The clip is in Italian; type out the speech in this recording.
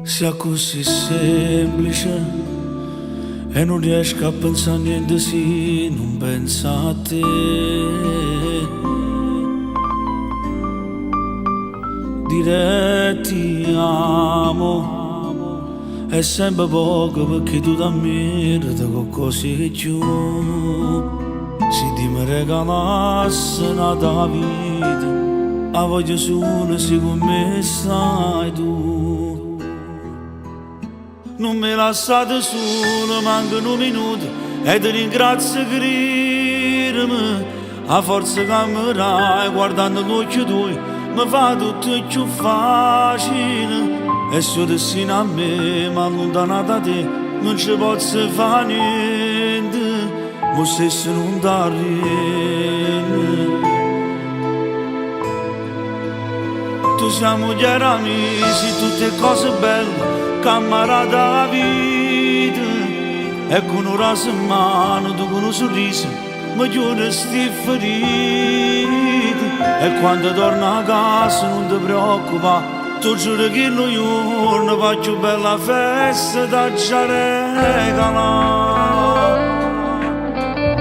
Sia così semplice e non riesco a pensare a niente se non pensa a te. Dire ti amo è sempre poco perché tu da me da qualcosa di più. Se ti mi regalassi una tua vita, la voglio solo se con me stai tu. Non mi lasciate solo, manca un minuto e ti ringrazio per dirmi. A forza che mi dai, guardando l'occhio tuoi, mi fa tutto più facile. E se destino a me, ma allontanato da te, non ci posso fare niente. Ma stesso non t'arrivi. Tu siamo gli amici, tutte cose belle, camarada della vita. E con un raso in mano, tu con un sorriso, mi chiudi sti ferite. E quando torno a casa non ti preoccupare, tu giuro che lo giorno faccio bella festa da già regalare.